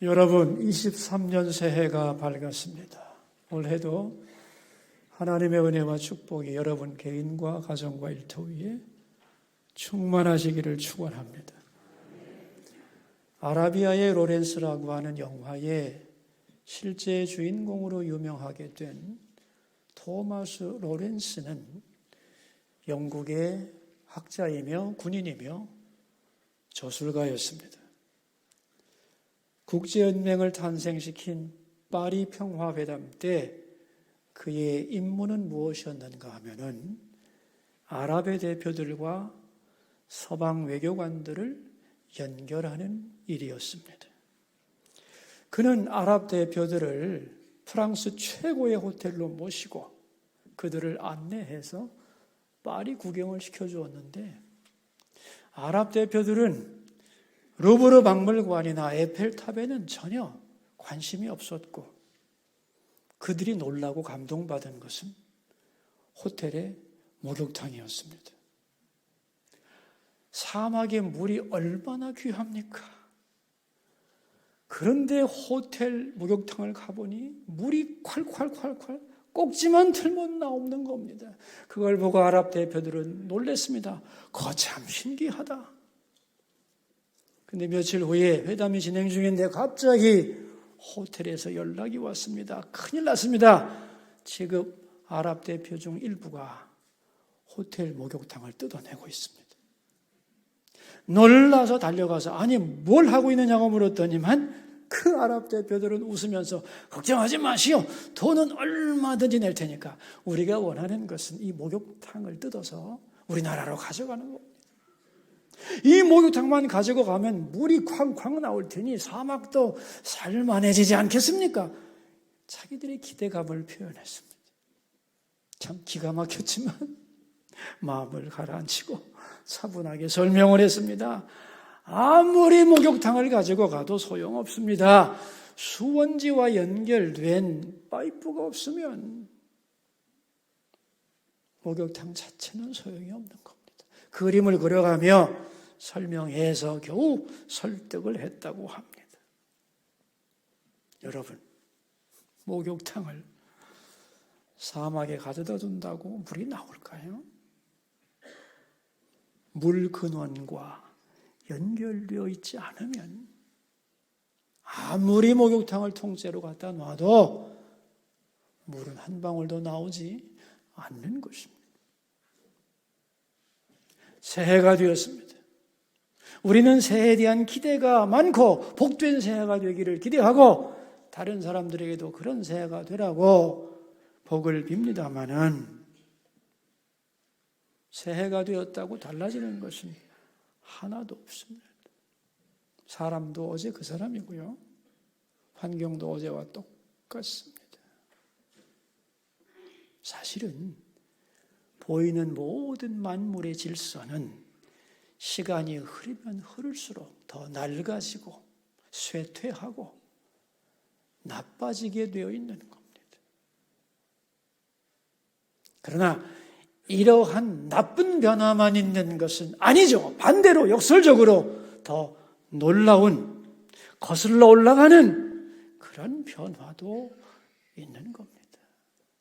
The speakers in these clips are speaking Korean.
여러분, 23년 새해가 밝았습니다. 올해도 하나님의 은혜와 축복이 여러분 개인과 가정과 일터 위에 충만하시기를 축원합니다. 아라비아의 로렌스라고 하는 영화의 실제 주인공으로 유명하게 된 토마스 로렌스는 영국의 학자이며 군인이며 저술가였습니다. 국제연맹을 탄생시킨 파리 평화회담 때 그의 임무는 무엇이었는가 하면은 아랍의 대표들과 서방 외교관들을 연결하는 일이었습니다. 그는 아랍 대표들을 프랑스 최고의 호텔로 모시고 그들을 안내해서 파리 구경을 시켜주었는데 아랍 대표들은 루브르 박물관이나 에펠탑에는 전혀 관심이 없었고 그들이 놀라고 감동받은 것은 호텔의 목욕탕이었습니다. 사막의 물이 얼마나 귀합니까? 그런데 호텔 목욕탕을 가보니 물이 콸콸콸콸 꼭지만 틀면 나오는 겁니다. 그걸 보고 아랍 대표들은 놀랐습니다. 그거 참 신기하다. 근데 며칠 후에 회담이 진행 중인데 갑자기 호텔에서 연락이 왔습니다. 큰일 났습니다. 지금 아랍 대표 중 일부가 호텔 목욕탕을 뜯어내고 있습니다. 놀라서 달려가서 아니 뭘 하고 있느냐고 물었더니만 그 아랍 대표들은 웃으면서 걱정하지 마시오. 돈은 얼마든지 낼 테니까 우리가 원하는 것은 이 목욕탕을 뜯어서 우리나라로 가져가는 겁니다. 이 목욕탕만 가지고 가면 물이 쾅쾅 나올 테니 사막도 살만해지지 않겠습니까? 자기들의 기대감을 표현했습니다. 참 기가 막혔지만 마음을 가라앉히고 차분하게 설명을 했습니다. 아무리 목욕탕을 가지고 가도 소용없습니다. 수원지와 연결된 파이프가 없으면 목욕탕 자체는 소용이 없는 겁니다. 그림을 그려가며 설명해서 겨우 설득을 했다고 합니다. 여러분, 목욕탕을 사막에 가져다 둔다고 물이 나올까요? 물 근원과 연결되어 있지 않으면 아무리 목욕탕을 통째로 갖다 놔도 물은 한 방울도 나오지 않는 것입니다. 새해가 되었습니다. 우리는 새해에 대한 기대가 많고 복된 새해가 되기를 기대하고 다른 사람들에게도 그런 새해가 되라고 복을 빕니다마는 새해가 되었다고 달라지는 것은 하나도 없습니다. 사람도 어제 그 사람이고요. 환경도 어제와 똑같습니다. 사실은 보이는 모든 만물의 질서는 시간이 흐르면 흐를수록 더 낡아지고 쇠퇴하고 나빠지게 되어 있는 겁니다. 그러나 이러한 나쁜 변화만 있는 것은 아니죠. 반대로 역설적으로 더 놀라운 거슬러 올라가는 그런 변화도 있는 겁니다.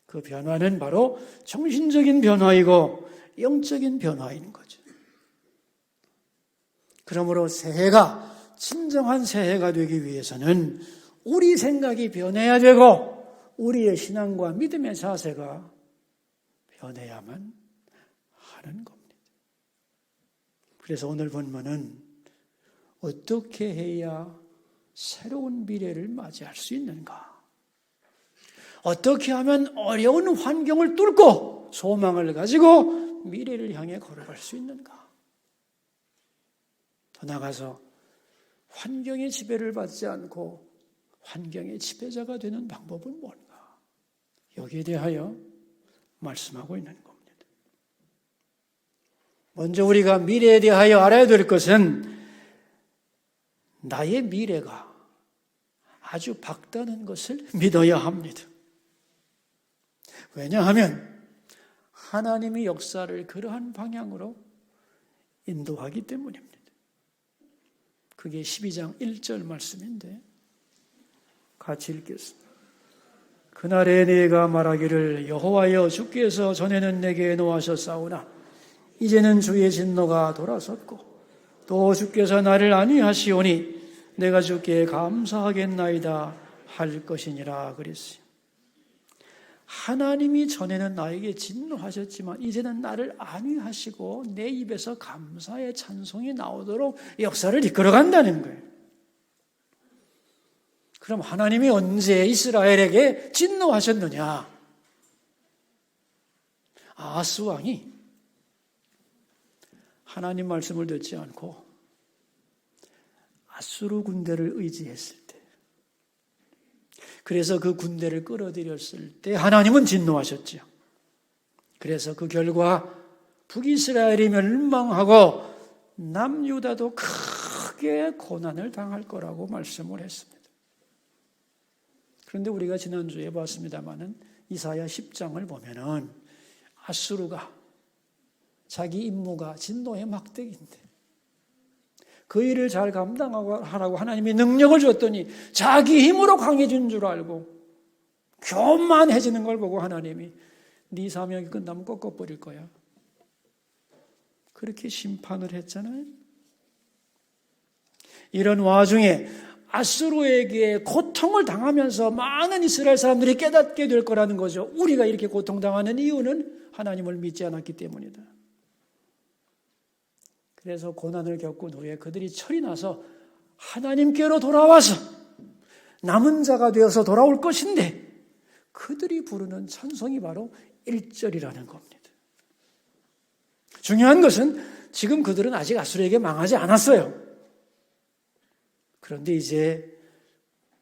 그 변화는 바로 정신적인 변화이고 영적인 변화인 거죠. 그러므로 새해가 진정한 새해가 되기 위해서는 우리 생각이 변해야 되고 우리의 신앙과 믿음의 자세가 변해야만 하는 겁니다. 그래서 오늘 본문은 어떻게 해야 새로운 미래를 맞이할 수 있는가? 어떻게 하면 어려운 환경을 뚫고 소망을 가지고 미래를 향해 걸어갈 수 있는가? 더 나아가서 환경의 지배를 받지 않고 환경의 지배자가 되는 방법은 뭔가? 여기에 대하여 말씀하고 있는 겁니다. 먼저 우리가 미래에 대하여 알아야 될 것은 나의 미래가 아주 밝다는 것을 믿어야 합니다. 왜냐하면 하나님의 역사를 그러한 방향으로 인도하기 때문입니다. 그게 12장 1절 말씀인데 같이 읽겠습니다. 그날에 네가 말하기를 여호와여 주께서 전에는 내게 노하셨사오나 이제는 주의 진노가 돌아섰고 또 주께서 나를 안위하시오니 내가 주께 감사하겠나이다 할 것이니라 그랬어요. 하나님이 전에는 나에게 진노하셨지만 이제는 나를 안위하시고 내 입에서 감사의 찬송이 나오도록 역사를 이끌어간다는 거예요. 그럼 하나님이 언제 이스라엘에게 진노하셨느냐? 아하스 왕이 하나님 말씀을 듣지 않고 아수르 군대를 의지했을 때, 그래서 그 군대를 끌어들였을 때 하나님은 진노하셨죠. 그래서 그 결과 북이스라엘이 멸망하고 남유다도 크게 고난을 당할 거라고 말씀을 했습니다. 그런데 우리가 지난주에 봤습니다마는 이사야 10장을 보면은 아수르가 자기 임무가 진노의 막대기인데 그 일을 잘 감당하라고 하나님이 능력을 줬더니 자기 힘으로 강해진 줄 알고 교만해지는 걸 보고 하나님이 네 사명이 끝나면 꺾어버릴 거야. 그렇게 심판을 했잖아요. 이런 와중에 아수르에게 고통을 당하면서 많은 이스라엘 사람들이 깨닫게 될 거라는 거죠. 우리가 이렇게 고통당하는 이유는 하나님을 믿지 않았기 때문이다. 그래서 고난을 겪은 후에 그들이 철이 나서 하나님께로 돌아와서 남은 자가 되어서 돌아올 것인데 그들이 부르는 찬송이 바로 1절이라는 겁니다. 중요한 것은 지금 그들은 아직 아수르에게 망하지 않았어요. 그런데 이제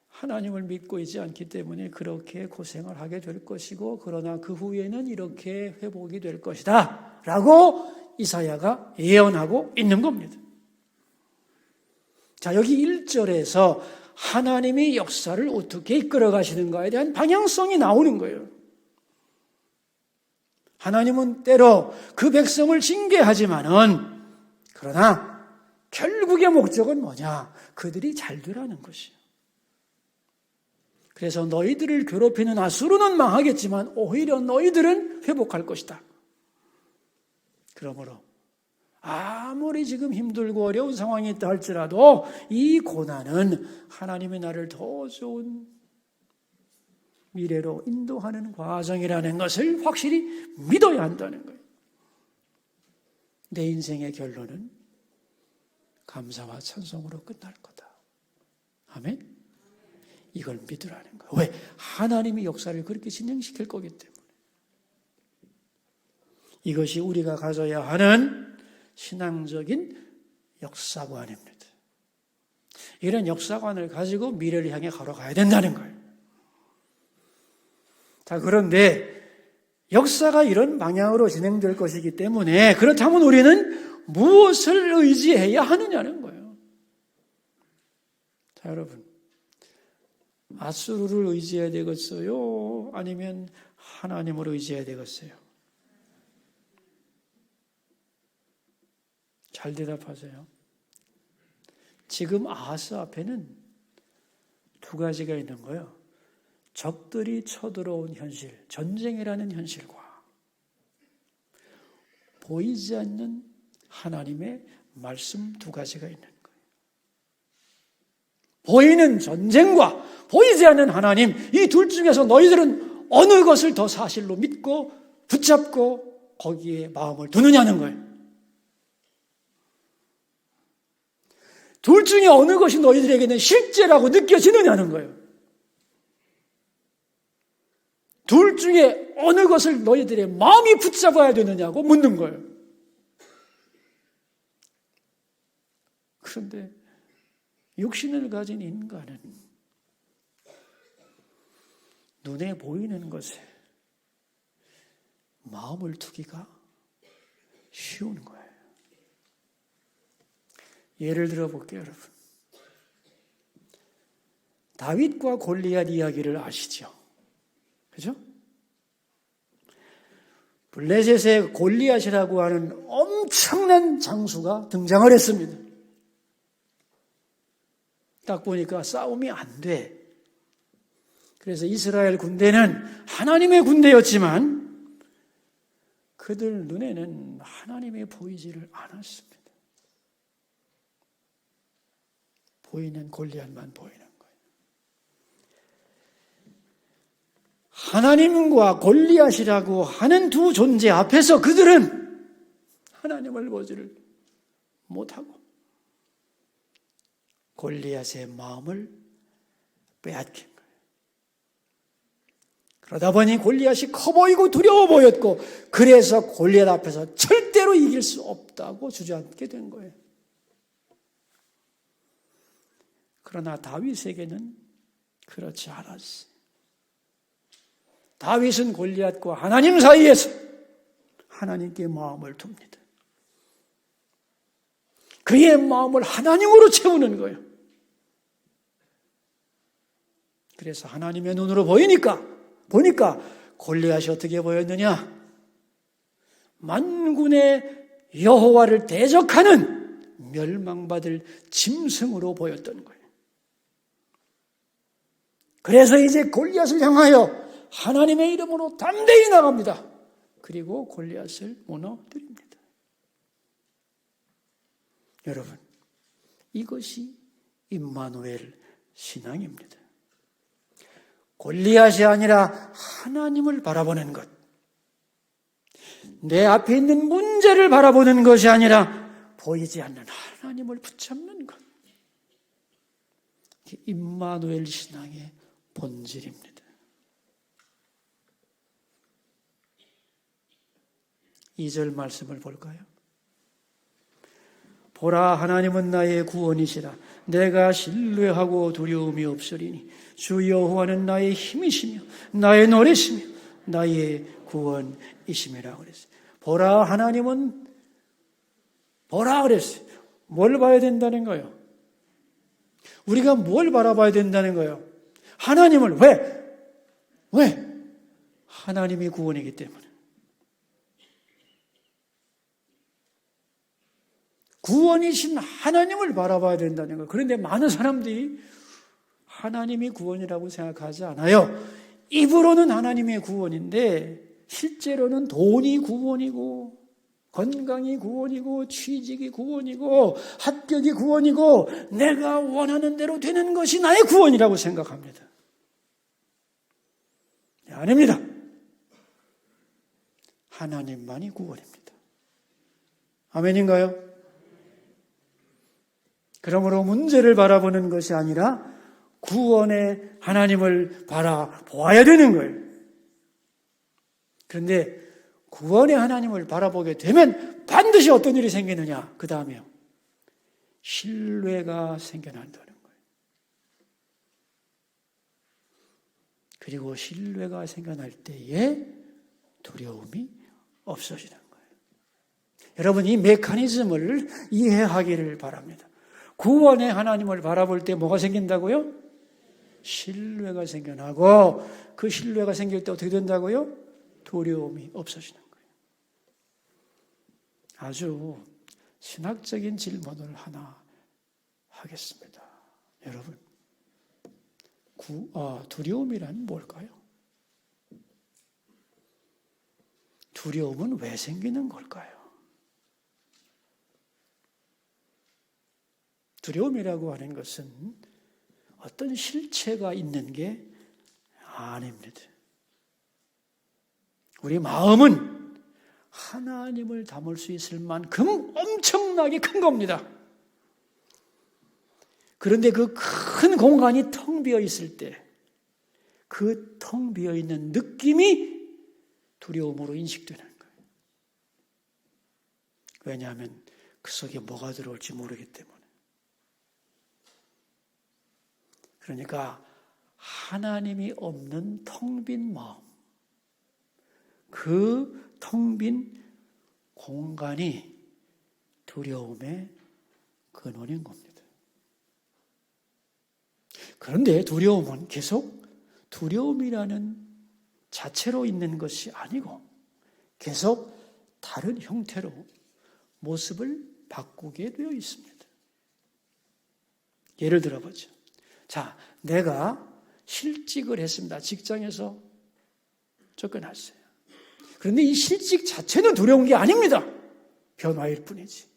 하나님을 믿고 있지 않기 때문에 그렇게 고생을 하게 될 것이고 그러나 그 후에는 이렇게 회복이 될 것이다 라고 이사야가 예언하고 있는 겁니다. 자, 여기 1절에서 하나님이 역사를 어떻게 이끌어 가시는가에 대한 방향성이 나오는 거예요. 하나님은 때로 그 백성을 징계하지만은 그러나 결국의 목적은 뭐냐? 그들이 잘 되라는 것이에요. 그래서 너희들을 괴롭히는 아수르는 망하겠지만 오히려 너희들은 회복할 것이다. 그러므로 아무리 지금 힘들고 어려운 상황이 있다 할지라도 이 고난은 하나님의 나를 더 좋은 미래로 인도하는 과정이라는 것을 확실히 믿어야 한다는 거예요. 내 인생의 결론은 감사와 찬송으로 끝날 거다. 아멘? 이걸 믿으라는 거예요. 왜? 하나님이 역사를 그렇게 진행시킬 거기 때문에. 이것이 우리가 가져야 하는 신앙적인 역사관입니다. 이런 역사관을 가지고 미래를 향해 걸어가야 된다는 거예요. 자, 그런데 역사가 이런 방향으로 진행될 것이기 때문에 그렇다면 우리는 무엇을 의지해야 하느냐는 거예요. 자, 여러분, 아수르를 의지해야 되겠어요? 아니면 하나님을 의지해야 되겠어요? 잘 대답하세요. 지금 아하스 앞에는 두 가지가 있는 거예요. 적들이 쳐들어온 현실, 전쟁이라는 현실과 보이지 않는 하나님의 말씀 두 가지가 있는 거예요. 보이는 전쟁과 보이지 않는 하나님, 이 둘 중에서 너희들은 어느 것을 더 사실로 믿고 붙잡고 거기에 마음을 두느냐는 거예요. 둘 중에 어느 것이 너희들에게는 실제라고 느껴지느냐는 거예요. 둘 중에 어느 것을 너희들의 마음이 붙잡아야 되느냐고 묻는 거예요. 그런데 육신을 가진 인간은 눈에 보이는 것에 마음을 두기가 쉬운 거예요. 예를 들어 볼게요, 여러분. 다윗과 골리앗 이야기를 아시죠? 그죠? 블레셋에 골리앗이라고 하는 엄청난 장수가 등장을 했습니다. 딱 보니까 싸움이 안 돼. 그래서 이스라엘 군대는 하나님의 군대였지만 그들 눈에는 하나님이 보이지를 않았습니다. 보이는 골리앗만 보이는 거예요. 하나님과 골리앗이라고 하는 두 존재 앞에서 그들은 하나님을 보지를 못하고 골리앗의 마음을 빼앗긴 거예요. 그러다 보니 골리앗이 커 보이고 두려워 보였고 그래서 골리앗 앞에서 절대로 이길 수 없다고 주저앉게 된 거예요. 그러나 다윗에게는 그렇지 않았어요. 다윗은 골리앗과 하나님 사이에서 하나님께 마음을 둡니다. 그의 마음을 하나님으로 채우는 거예요. 그래서 하나님의 눈으로 보니까 골리앗이 어떻게 보였느냐? 만군의 여호와를 대적하는 멸망받을 짐승으로 보였던 거예요. 그래서 이제 골리앗을 향하여 하나님의 이름으로 담대히 나갑니다. 그리고 골리앗을 무너뜨립니다. 여러분, 이것이 임마누엘 신앙입니다. 골리앗이 아니라 하나님을 바라보는 것. 내 앞에 있는 문제를 바라보는 것이 아니라 보이지 않는 하나님을 붙잡는 것. 이게 임마누엘 신앙의 본질입니다. 이 절 말씀을 볼까요? 보라, 하나님은 나의 구원이시라. 내가 신뢰하고 두려움이 없으리니 주 여호와는 나의 힘이시며 나의 노래시며 나의 구원이심이라 그랬어요. 보라, 하나님은 보라 그랬어요. 뭘 봐야 된다는 거예요? 우리가 뭘 바라봐야 된다는 거예요? 하나님을. 왜? 하나님이 구원이기 때문에. 구원이신 하나님을 바라봐야 된다는 거예요. 그런데 많은 사람들이 하나님이 구원이라고 생각하지 않아요. 입으로는 하나님의 구원인데 실제로는 돈이 구원이고 건강이 구원이고 취직이 구원이고 합격이 구원이고 내가 원하는 대로 되는 것이 나의 구원이라고 생각합니다. 아닙니다. 하나님만이 구원입니다. 아멘인가요? 그러므로 문제를 바라보는 것이 아니라 구원의 하나님을 바라보아야 되는 거예요. 그런데 구원의 하나님을 바라보게 되면 반드시 어떤 일이 생기느냐? 그 다음에요. 신뢰가 생겨난다는 거예요. 그리고 신뢰가 생겨날 때에 두려움이 없어지는 거예요. 여러분, 이 메커니즘을 이해하기를 바랍니다. 구원의 하나님을 바라볼 때 뭐가 생긴다고요? 신뢰가 생겨나고 그 신뢰가 생길 때 어떻게 된다고요? 두려움이 없어지는 거예요. 아주 신학적인 질문을 하나 하겠습니다. 여러분, 두려움이란 뭘까요? 두려움은 왜 생기는 걸까요? 두려움이라고 하는 것은 어떤 실체가 있는 게 아닙니다. 우리 마음은 하나님을 담을 수 있을 만큼 엄청나게 큰 겁니다. 그런데 그 큰 공간이 텅 비어 있을 때 그 텅 비어 있는 느낌이 두려움으로 인식되는 거예요. 왜냐하면 그 속에 뭐가 들어올지 모르기 때문에. 그러니까 하나님이 없는 텅 빈 마음, 그 텅 빈 공간이 두려움의 근원인 겁니다. 그런데 두려움은 계속 두려움이라는 자체로 있는 것이 아니고 계속 다른 형태로 모습을 바꾸게 되어 있습니다. 예를 들어보죠. 자, 내가 실직을 했습니다. 직장에서 쫓겨났어요. 그런데 이 실직 자체는 두려운 게 아닙니다. 변화일 뿐이지.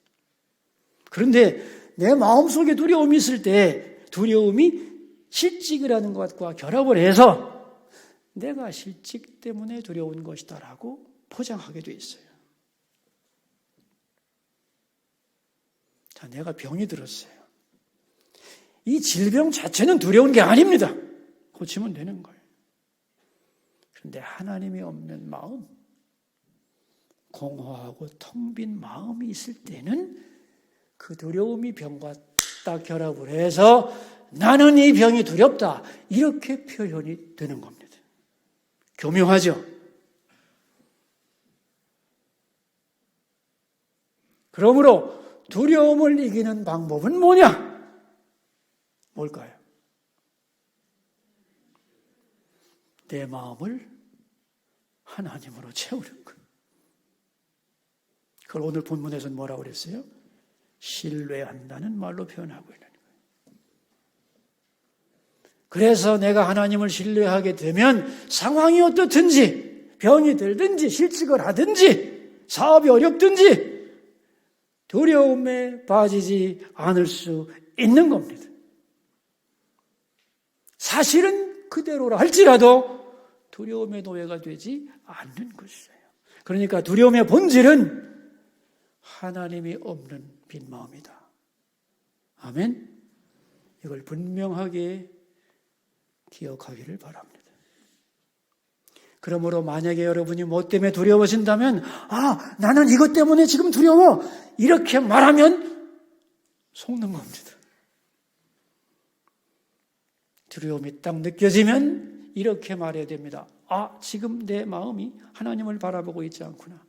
그런데 내 마음속에 두려움이 있을 때 두려움이 실직을 하는 것과 결합을 해서 내가 실직 때문에 두려운 것이다라고 포장하게 돼 있어요. 자, 내가 병이 들었어요. 이 질병 자체는 두려운 게 아닙니다. 고치면 되는 거예요. 그런데 하나님이 없는 마음, 공허하고 텅 빈 마음이 있을 때는 그 두려움이 병과 딱 결합을 해서 나는 이 병이 두렵다. 이렇게 표현이 되는 겁니다. 교묘하죠? 그러므로 두려움을 이기는 방법은 뭐냐? 뭘까요? 내 마음을 하나님으로 채우는 것. 그걸 오늘 본문에서는 뭐라고 그랬어요? 신뢰한다는 말로 표현하고 있는 거예요. 그래서 내가 하나님을 신뢰하게 되면 상황이 어떻든지 병이 들든지 실직을 하든지 사업이 어렵든지 두려움에 빠지지 않을 수 있는 겁니다. 사실은 그대로라 할지라도 두려움의 노예가 되지 않는 것이에요. 그러니까 두려움의 본질은 하나님이 없는 빈 마음이다. 아멘. 이걸 분명하게 기억하기를 바랍니다. 그러므로 만약에 여러분이 뭐 때문에 두려워진다면 나는 이것 때문에 지금 두려워 이렇게 말하면 속는 겁니다. 두려움이 딱 느껴지면 이렇게 말해야 됩니다. 지금 내 마음이 하나님을 바라보고 있지 않구나.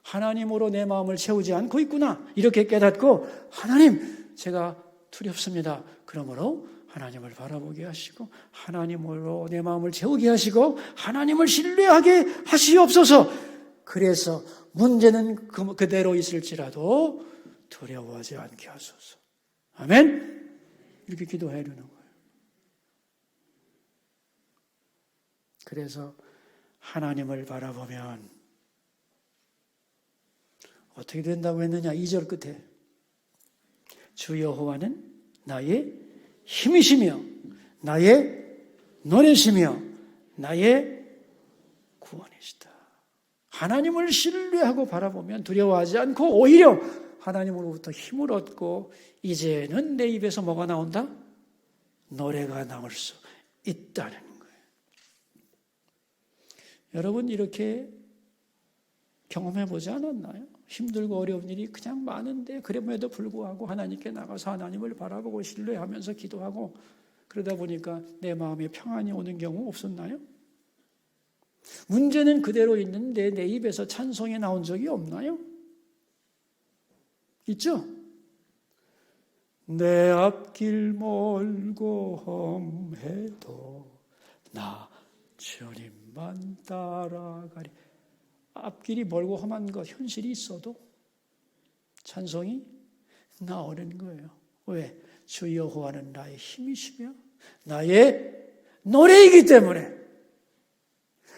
하나님으로 내 마음을 채우지 않고 있구나. 이렇게 깨닫고 하나님, 제가 두렵습니다. 그러므로 하나님을 바라보게 하시고 하나님으로 내 마음을 채우게 하시고 하나님을 신뢰하게 하시옵소서. 그래서 문제는 그대로 있을지라도 두려워하지 않게 하소서. 아멘. 이렇게 기도해야 되는 거예요. 그래서 하나님을 바라보면 어떻게 된다고 했느냐? 2절 끝에 주 여호와는 나의 힘이시며 나의 노래시며 나의 구원이시다. 하나님을 신뢰하고 바라보면 두려워하지 않고 오히려 하나님으로부터 힘을 얻고 이제는 내 입에서 뭐가 나온다? 노래가 나올 수 있다는 거예요. 여러분 이렇게 경험해보지 않았나요? 힘들고 어려운 일이 그냥 많은데 그럼에도 불구하고 하나님께 나가서 하나님을 바라보고 신뢰하면서 기도하고 그러다 보니까 내 마음에 평안이 오는 경우 없었나요? 문제는 그대로 있는데 내 입에서 찬송이 나온 적이 없나요? 있죠? 내 앞길 멀고 험해도 나 주님만 따라가리. 앞길이 멀고 험한 것 현실이 있어도 찬송이 나오는 거예요. 왜? 주 여호와는 나의 힘이시며 나의 노래이기 때문에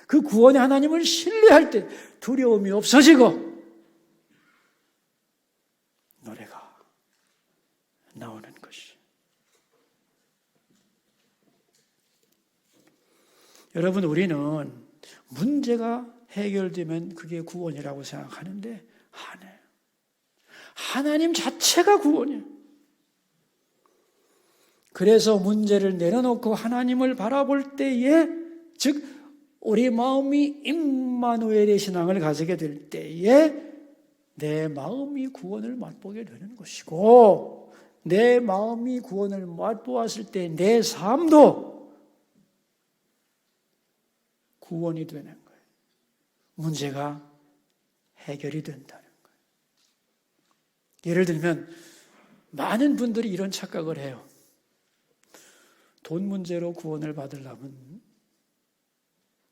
그 구원의 하나님을 신뢰할 때 두려움이 없어지고 노래가 나오는 것이. 여러분 우리는 문제가 해결되면 그게 구원이라고 생각하는데 아니에요. 하나님 자체가 구원이에요. 그래서 문제를 내려놓고 하나님을 바라볼 때에 즉 우리 마음이 임마누엘의 신앙을 가지게 될 때에 내 마음이 구원을 맛보게 되는 것이고 내 마음이 구원을 맛보았을 때 내 삶도 구원이 되는 거예요. 문제가 해결이 된다는 거예요. 예를 들면 많은 분들이 이런 착각을 해요. 돈 문제로 구원을 받으려면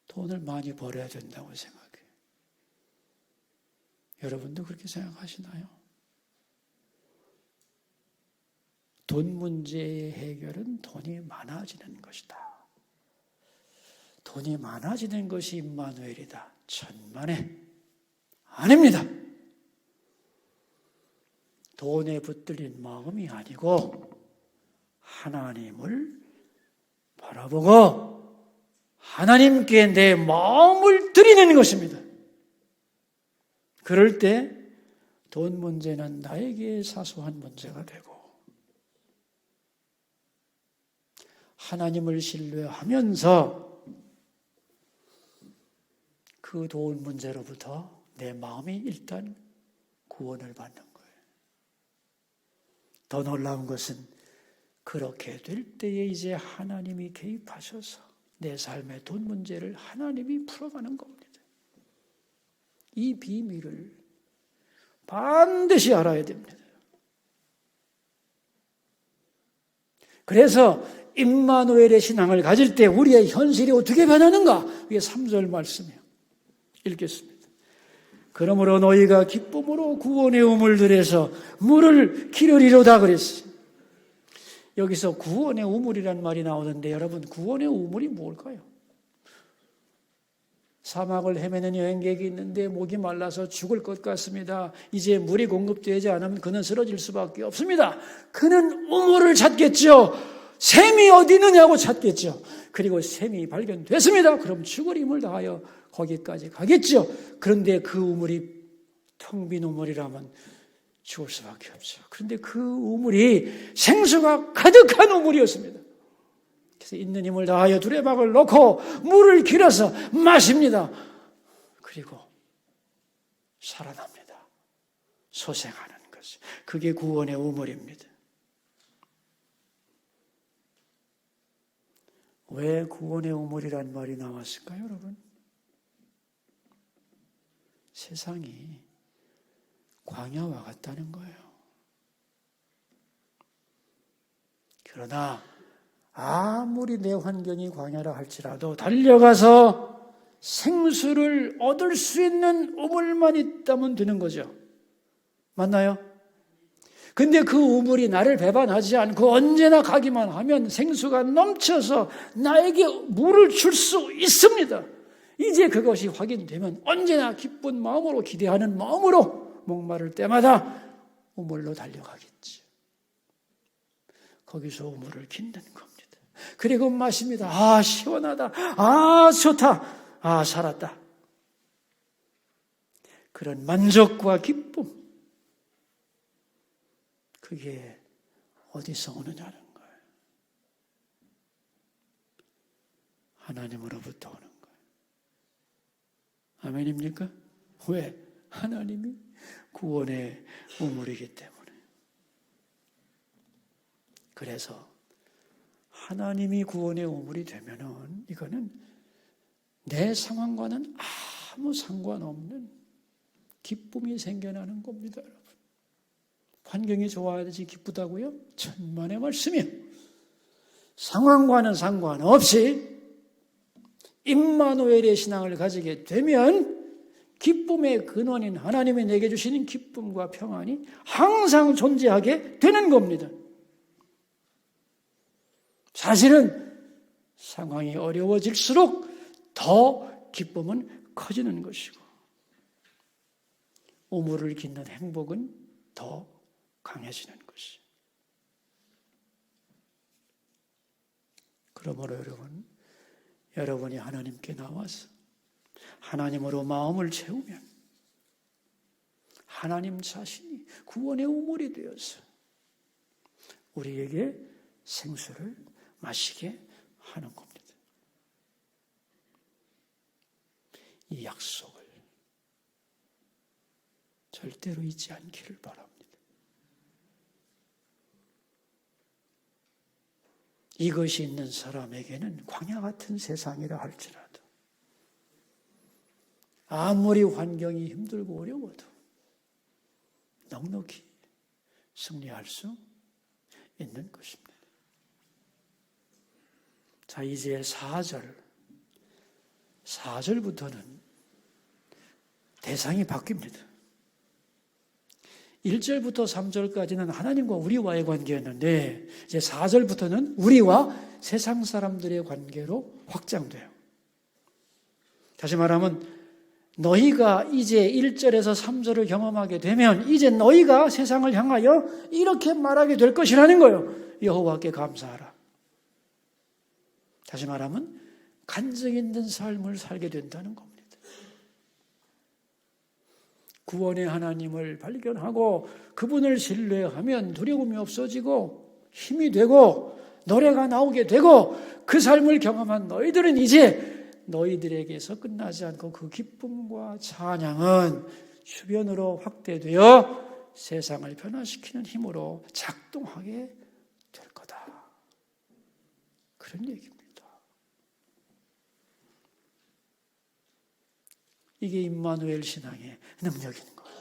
돈을 많이 벌어야 된다고 생각해요. 여러분도 그렇게 생각하시나요? 돈 문제의 해결은 돈이 많아지는 것이다. 돈이 많아지는 것이 임마누엘이다. 천만에 아닙니다. 돈에 붙들린 마음이 아니고 하나님을 바라보고 하나님께 내 마음을 드리는 것입니다. 그럴 때 돈 문제는 나에게 사소한 문제가 되고 하나님을 신뢰하면서 그 돈 문제로부터 내 마음이 일단 구원을 받는 거예요. 더 놀라운 것은 그렇게 될 때에 이제 하나님이 개입하셔서 내 삶의 돈 문제를 하나님이 풀어가는 겁니다. 이 비밀을 반드시 알아야 됩니다. 그래서 임마누엘의 신앙을 가질 때 우리의 현실이 어떻게 변하는가? 이게 3절 말씀이에요. 읽겠습니다. 그러므로 너희가 기쁨으로 구원의 우물 들에서 물을 기르리로다 그랬어요. 여기서 구원의 우물이란 말이 나오는데 여러분, 구원의 우물이 뭘까요? 사막을 헤매는 여행객이 있는데 목이 말라서 죽을 것 같습니다. 이제 물이 공급되지 않으면 그는 쓰러질 수밖에 없습니다. 그는 우물을 찾겠죠. 샘이 어디 있느냐고 찾겠죠. 그리고 샘이 발견됐습니다. 그럼 죽을 힘을 다하여 거기까지 가겠죠. 그런데 그 우물이 텅 빈 우물이라면 죽을 수밖에 없죠. 그런데 그 우물이 생수가 가득한 우물이었습니다. 그래서 있는 힘을 다하여 두레박을 놓고 물을 길어서 마십니다. 그리고 살아납니다. 소생하는 것이. 그게 구원의 우물입니다. 왜 구원의 우물이란 말이 나왔을까요, 여러분? 세상이 광야와 같다는 거예요. 그러나 아무리 내 환경이 광야라 할지라도 달려가서 생수를 얻을 수 있는 우물만 있다면 되는 거죠. 맞나요? 근데 그 우물이 나를 배반하지 않고 언제나 가기만 하면 생수가 넘쳐서 나에게 물을 줄 수 있습니다. 이제 그것이 확인되면 언제나 기쁜 마음으로 기대하는 마음으로 목마를 때마다 우물로 달려가겠지. 거기서 우물을 긴는 겁니다. 그리고 마십니다. 아, 시원하다. 아, 좋다. 아, 살았다. 그런 만족과 기쁨. 그게 어디서 오느냐는 거예요. 하나님으로부터 오는 거예요. 아멘입니까? 왜? 하나님이 구원의 우물이기 때문에. 그래서 하나님이 구원의 우물이 되면은 이거는 내 상황과는 아무 상관없는 기쁨이 생겨나는 겁니다, 여러분. 환경이 좋아야지 기쁘다고요? 천만의 말씀이요. 상황과는 상관없이 임마누엘의 신앙을 가지게 되면 기쁨의 근원인 하나님이 내게 주시는 기쁨과 평안이 항상 존재하게 되는 겁니다. 사실은 상황이 어려워질수록 더 기쁨은 커지는 것이고 우물을 긴는 행복은 더 강해지는 것이. 그러므로 여러분이 하나님께 나와서 하나님으로 마음을 채우면 하나님 자신이 구원의 우물이 되어서 우리에게 생수를 마시게 하는 겁니다. 이 약속을 절대로 잊지 않기를 바랍니다. 이것이 있는 사람에게는 광야 같은 세상이라 할지라도 아무리 환경이 힘들고 어려워도 넉넉히 승리할 수 있는 것입니다. 자, 이제 4절부터는 대상이 바뀝니다. 1절부터 3절까지는 하나님과 우리와의 관계였는데 이제 4절부터는 우리와 세상 사람들의 관계로 확장돼요. 다시 말하면 너희가 이제 1절에서 3절을 경험하게 되면 이제 너희가 세상을 향하여 이렇게 말하게 될 것이라는 거예요. 여호와께 감사하라. 다시 말하면 간증 있는 삶을 살게 된다는 겁니다. 구원의 하나님을 발견하고 그분을 신뢰하면 두려움이 없어지고 힘이 되고 노래가 나오게 되고 그 삶을 경험한 너희들은 이제 너희들에게서 끝나지 않고 그 기쁨과 찬양은 주변으로 확대되어 세상을 변화시키는 힘으로 작동하게 될 거다. 그런 얘기입니다. 이게 임마누엘 신앙의 능력인 거예요.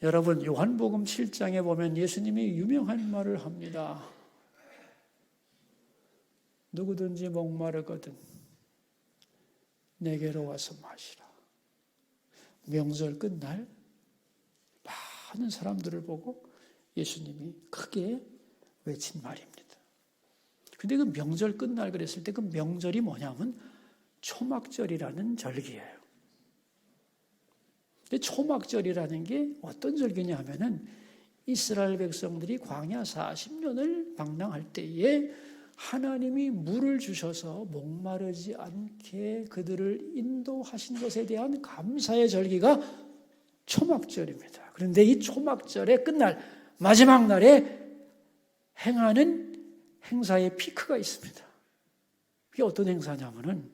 여러분, 요한복음 7장에 보면 예수님이 유명한 말을 합니다. 누구든지 목마르거든 내게로 와서 마시라. 명절 끝날 많은 사람들을 보고 예수님이 크게 외친 말입니다. 근데 그 명절 끝날 그랬을 때 그 명절이 뭐냐면 초막절이라는 절기예요. 근데 초막절이라는 게 어떤 절기냐 하면은 이스라엘 백성들이 광야 40년을 방랑할 때에 하나님이 물을 주셔서 목마르지 않게 그들을 인도하신 것에 대한 감사의 절기가 초막절입니다. 그런데 이 초막절의 끝날 마지막 날에 행하는 행사의 피크가 있습니다. 그게 어떤 행사냐면은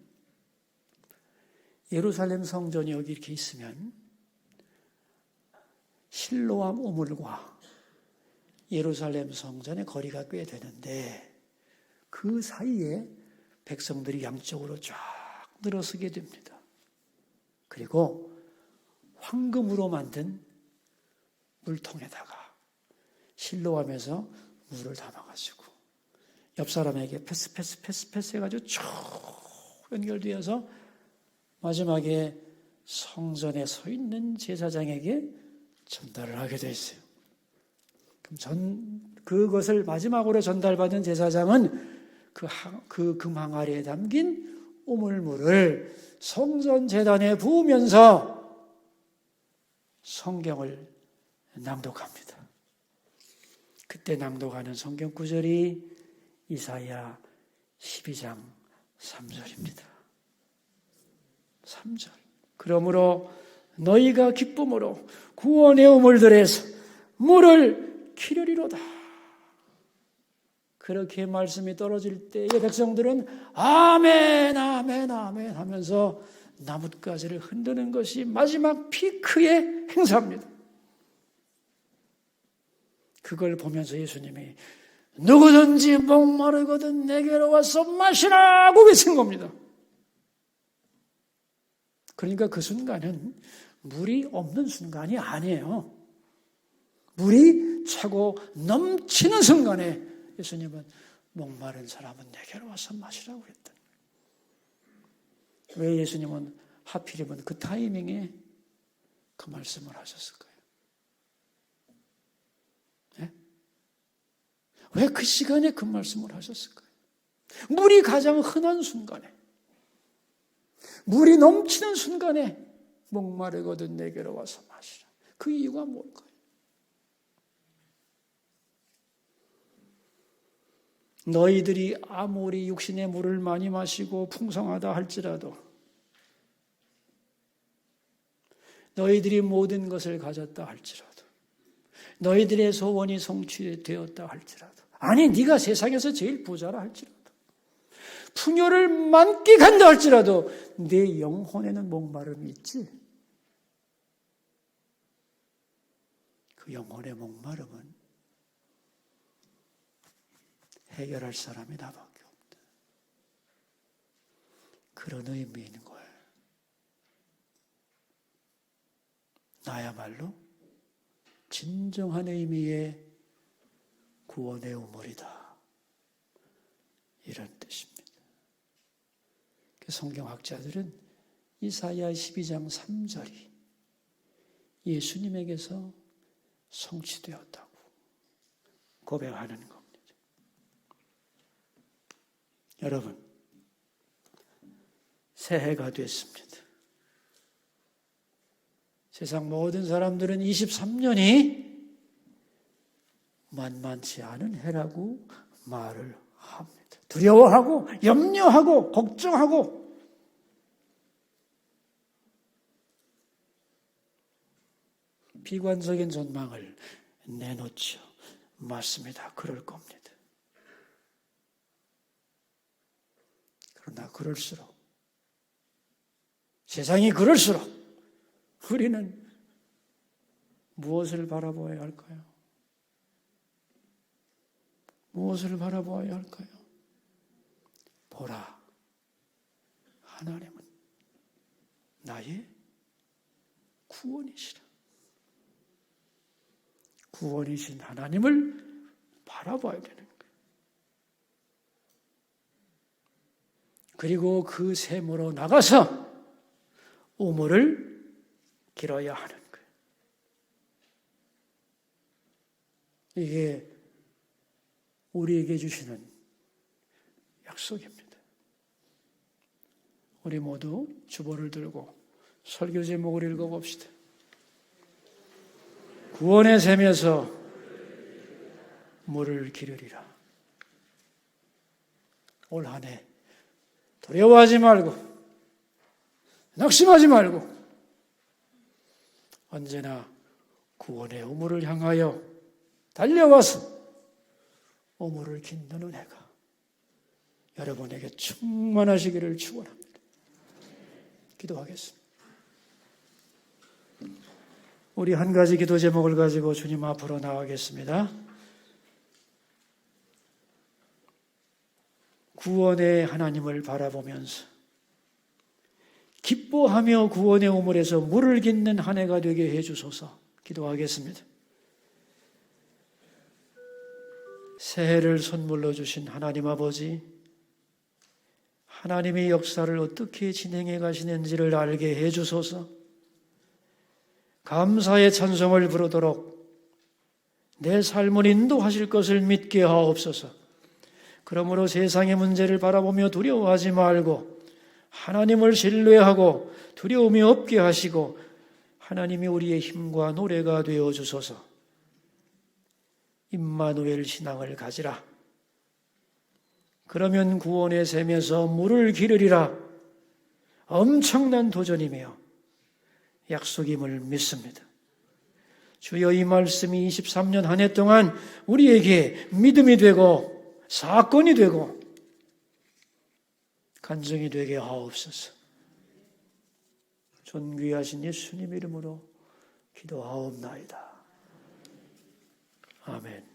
예루살렘 성전이 여기 이렇게 있으면 실로암 우물과 예루살렘 성전의 거리가 꽤 되는데 그 사이에 백성들이 양쪽으로 쫙 늘어서게 됩니다. 그리고 황금으로 만든 물통에다가 실로암에서 물을 담아가지고 옆 사람에게 패스 해가지고 쭉 연결되어서 마지막에 성전에 서 있는 제사장에게 전달을 하게 돼 있어요. 그럼 그것을 마지막으로 전달받은 제사장은 그 금항아리에 담긴 우물물을 성전 제단에 부으면서 성경을 낭독합니다. 그때 낭독하는 성경 구절이 이사야 12장 3절입니다. 3절. 그러므로 너희가 기쁨으로 구원의 우물들에서 물을 기르리로다. 그렇게 말씀이 떨어질 때에 백성들은 아멘 아멘 아멘 하면서 나뭇가지를 흔드는 것이 마지막 피크의 행사입니다. 그걸 보면서 예수님이 누구든지 목마르거든 내게로 와서 마시라고 외친 겁니다. 그러니까 그 순간은 물이 없는 순간이 아니에요. 물이 차고 넘치는 순간에 예수님은 목마른 사람은 내게로 와서 마시라고 했다. 왜 예수님은 하필이면 그 타이밍에 그 말씀을 하셨을까요? 네? 왜 그 시간에 그 말씀을 하셨을까요? 물이 가장 흔한 순간에, 물이 넘치는 순간에 목마르거든 내게로 와서 마시라. 그 이유가 뭘까요? 너희들이 아무리 육신의 물을 많이 마시고 풍성하다 할지라도, 너희들이 모든 것을 가졌다 할지라도, 너희들의 소원이 성취되었다 할지라도, 아니 네가 세상에서 제일 부자라 할지라도, 풍요를 만끽한다 할지라도 내 영혼에는 목마름이 있지. 그 영혼의 목마름은 해결할 사람이 나밖에 없다. 그런 의미인 거예요. 나야말로 진정한 의미의 구원의 우물이다. 이런 뜻입니다. 성경학자들은 이사야 12장 3절이 예수님에게서 성취되었다고 고백하는 겁니다. 여러분, 새해가 됐습니다. 세상 모든 사람들은 23년이 만만치 않은 해라고 말을 합니다. 두려워하고 염려하고 걱정하고 비관적인 전망을 내놓죠. 맞습니다. 그럴 겁니다. 그러나 그럴수록, 세상이 그럴수록 우리는 무엇을 바라보아야 할까요? 무엇을 바라보아야 할까요? 보라, 하나님은 나의 구원이시라. 구원이신 하나님을 바라봐야 되는 거예요. 그리고 그 샘으로 나가서 우물을 길어야 하는 거예요. 이게 우리에게 주시는 약속입니다. 우리 모두 주보를 들고 설교 제목을 읽어봅시다. 구원의 샘에서 물을 기르리라. 올 한 해 두려워하지 말고 낙심하지 말고 언제나 구원의 우물을 향하여 달려와서 우물을 긴드는 해가 여러분에게 충만하시기를 축원합니다. 기도하겠습니다. 우리 한 가지 기도 제목을 가지고 주님 앞으로 나가겠습니다. 구원의 하나님을 바라보면서 기뻐하며 구원의 우물에서 물을 깃는 한 해가 되게 해주소서. 기도하겠습니다. 새해를 선물로 주신 하나님 아버지, 하나님의 역사를 어떻게 진행해 가시는지를 알게 해주소서. 감사의 찬송을 부르도록 내 삶을 인도하실 것을 믿게 하옵소서. 그러므로 세상의 문제를 바라보며 두려워하지 말고 하나님을 신뢰하고 두려움이 없게 하시고 하나님이 우리의 힘과 노래가 되어 주소서. 임마누엘 신앙을 가지라. 그러면 구원의 샘에서 물을 기르리라. 엄청난 도전이며 약속임을 믿습니다. 주여, 이 말씀이 23년 한 해 동안 우리에게 믿음이 되고 사건이 되고 간증이 되게 하옵소서. 존귀하신 예수님 이름으로 기도하옵나이다. 아멘.